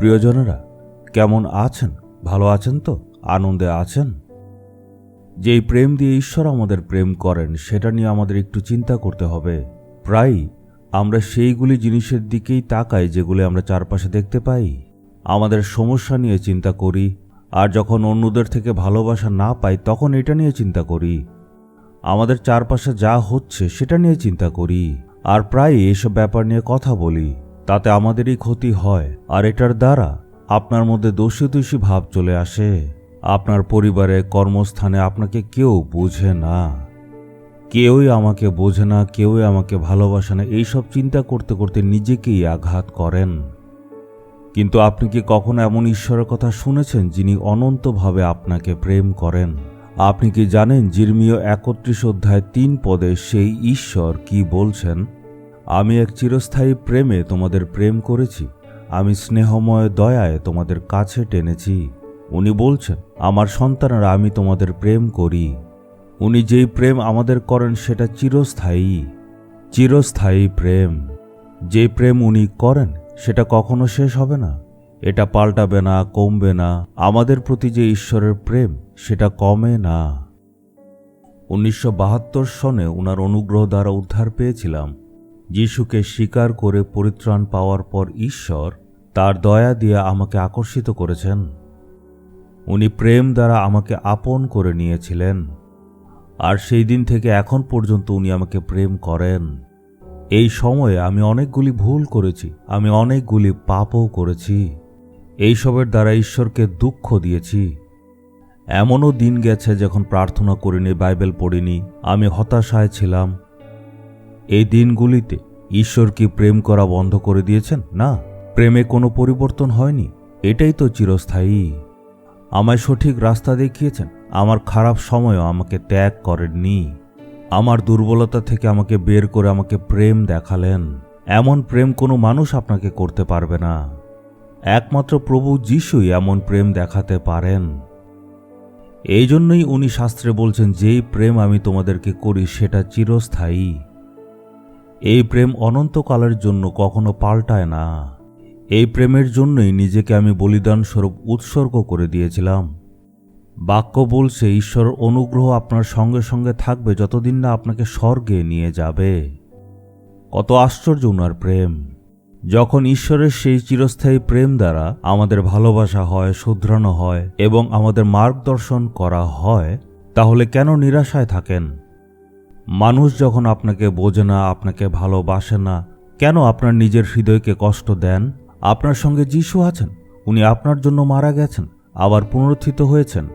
প্রিয়জনেরা, কেমন আছেন? ভালো আছেন তো? আনন্দে আছেন? যেই প্রেম দিয়ে ঈশ্বর আমাদের প্রেম করেন সেটা নিয়ে আমাদের একটু চিন্তা করতে হবে। প্রায়ই আমরা সেইগুলি জিনিসের দিকেই তাকাই যেগুলি আমরা চারপাশে দেখতে পাই। আমাদের সমস্যা নিয়ে চিন্তা করি, আর যখন অন্যদের থেকে ভালোবাসা না পাই তখন এটা নিয়ে চিন্তা করি। আমাদের চারপাশে যা হচ্ছে সেটা নিয়ে চিন্তা করি, আর প্রায় এসব ব্যাপার নিয়ে কথা বলি। তাতে আমাদেরই ক্ষতি হয়, আর এটার দ্বারা আপনার মধ্যে দোষী দোষী ভাব চলে আসে। আপনার পরিবারে, কর্মস্থানে আপনাকে কেউ বোঝে না, কেউই আমাকে বোঝে না, কেউই আমাকে ভালোবাসে না, এইসব চিন্তা করতে করতে নিজেকেই আঘাত করেন। কিন্তু আপনি কি কখনো এমন ঈশ্বরের কথা শুনেছেন যিনি অনন্তভাবে আপনাকে প্রেম করেন? আপনি কি জানেন জিরমিয় 31:3 সেই ঈশ্বর কি বলছেন? আমি এক চিরস্থায়ী প্রেমে তোমাদের প্রেম করেছি, আমি স্নেহময় দয়ায় তোমাদের কাছে টেনেছি। উনি বলছেন, আমার সন্তানেরা, আমি তোমাদের প্রেম করি। উনি যেই প্রেম আমাদের করেন সেটা চিরস্থায়ী, চিরস্থায়ী প্রেম। যে প্রেম উনি করেন সেটা কখনো শেষ হবে না, এটা পাল্টাবে না, কমবে না। আমাদের প্রতি যে ঈশ্বরের প্রেম সেটা কমে না। 1972 সনে উনার অনুগ্রহ দ্বারা উদ্ধার পেয়েছিলাম। যিশুকে স্বীকার করে পরিত্রাণ পাওয়ার পর ঈশ্বর তার দয়া দিয়ে আমাকে আকর্ষিত করেছেন। উনি প্রেম দ্বারা আমাকে আপন করে নিয়েছিলেন, আর সেই দিন থেকে এখন পর্যন্ত উনি আমাকে প্রেম করেন। এই সময়ে আমি অনেকগুলি ভুল করেছি, আমি অনেকগুলি পাপও করেছি। এইসবের দ্বারা ঈশ্বরকে দুঃখ দিয়েছি। এমনও দিন গেছে যখন প্রার্থনা করিনি, বাইবেল পড়িনি, আমি হতাশায় ছিলাম। এই দিনগুলিতে ঈশ্বর কি প্রেম করা বন্ধ করে দিয়েছেন? না, প্রেমে কোনো পরিবর্তন হয়নি, এটাই তো চিরস্থায়ী। আমায় সঠিক রাস্তা দেখিয়েছেন, আমার খারাপ সময়ও আমাকে ত্যাগ করেননি। আমার দুর্বলতা থেকে আমাকে বের করে আমাকে প্রেম দেখালেন। এমন প্রেম কোনো মানুষ আপনাকে করতে পারবে না, একমাত্র প্রভু যিশুই এমন প্রেম দেখাতে পারেন। এই জন্যই উনি শাস্ত্রে বলছেন, যেই প্রেম আমি তোমাদেরকে করি সেটা চিরস্থায়ী। এই প্রেম অনন্তকালের জন্য কখনো পাল্টায় না। এই প্রেমের জন্যই নিজেকে আমি বলিদান স্বরূপ উৎসর্গ করে দিয়েছিলাম। বাক্য বলছে, ঈশ্বরের অনুগ্রহ আপনার সঙ্গে সঙ্গে থাকবে যতদিন না আপনাকে স্বর্গে নিয়ে যাবে। কত আশ্চর্য উনার প্রেম! যখন ঈশ্বরের সেই চিরস্থায়ী প্রেম দ্বারা আমাদের ভালোবাসা হয়, শুধরানো হয় এবং আমাদের মার্গদর্শন করা হয়, তাহলে কেন নিরাশায় থাকেন? মানুষ যখন আপনাকে বোঝে না, আপনাকে ভালোবাসে না, কেন আপনার নিজের হৃদয়কে কষ্ট দেন? আপনার সঙ্গে যিশু আছেন, উনি আপনার জন্য মারা গেছেন, আবার পুনরুত্থিত হয়েছেন।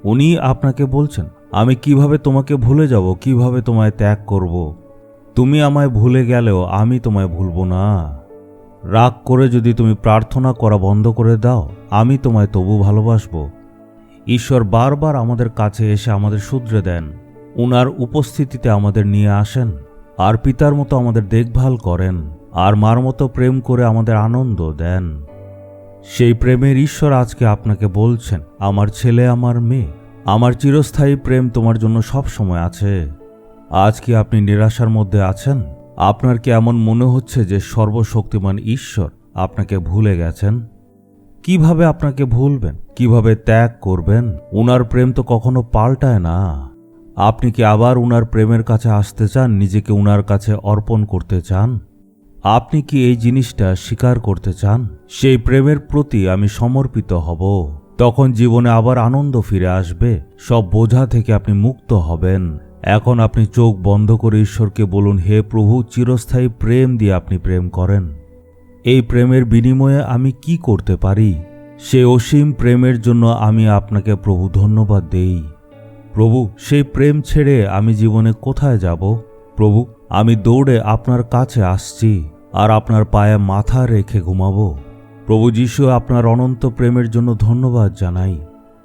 উনি আপনাকে বলছেন, আমি কিভাবে তোমাকে ভুলে যাব, কিভাবে তোমায় ত্যাগ করব। তুমি আমায় ভুলে গেলেও আমি তোমায় ভুলব না। রাগ করে যদি তুমি প্রার্থনা করা বন্ধ করে দাও, আমি তোমায় তবু ভালোবাসব। ঈশ্বর বারবার আমাদের কাছে এসে আমাদের শুধরে দেন, উনার উপস্থিতিতে আমাদের নিয়ে আসেন, আর পিতার মতো আমাদের দেখভাল করেন, আর মার মতো প্রেম করে আমাদের আনন্দ দেন। সেই প্রেমের ঈশ্বর আজকে আপনাকে বলছেন, আমার ছেলে, আমার মেয়ে, আমার চিরস্থায়ী প্রেম তোমার জন্য সব সময় আছে। আজ কি আপনি নিরাশার মধ্যে আছেন? আপনার কি এমন মনে হচ্ছে যে সর্বশক্তিমান ঈশ্বর আপনাকে ভুলে গেছেন? কিভাবে আপনাকে ভুলবেন? কিভাবে ত্যাগ করবেন? উনার প্রেম তো কখনো পাল্টায় না। আপনি কি আবার উনার প্রেমের কাছে আসতে চান? নিজেকে উনার কাছে অর্পণ করতে চান? আপনি কি এই জিনিসটা স্বীকার করতে চান? সেই প্রেমের প্রতি আমি সমর্পিত হব। তখন জীবনে আবার আনন্দ ফিরে আসবে, সব বোঝা থেকে আপনি মুক্ত হবেন। এখন আপনি চোখ বন্ধ করে ঈশ্বরকে বলুন, হে প্রভু, চিরস্থায়ী প্রেম দিয়ে আপনি প্রেম করেন। এই প্রেমের বিনিময়ে আমি কি করতে পারি? সেই অসীম প্রেমের জন্য আমি আপনাকে প্রভু ধন্যবাদ দেই। প্রভু, সেই প্রেম ছেড়ে আমি জীবনে কোথায় যাব? প্রভু, আমি দৌড়ে আপনার কাছে আসছি, আর আপনার পায়ে মাথা রেখে ঘুমাবো। প্রভু যিশু, আপনার অনন্ত প্রেমের জন্য ধন্যবাদ জানাই।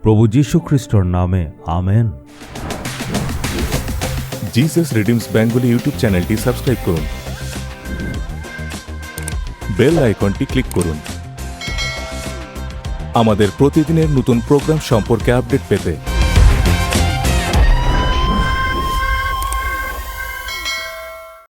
প্রভু যীশু খ্রিস্টর নামে, amen. Jesus redeems Bengali YouTube চ্যানেলটি সাবস্ক্রাইব করুন, বেল আইকনটি ক্লিক করুন আমাদের প্রতিদিনের নতুন প্রোগ্রাম সম্পর্কে আপডেট পেতে।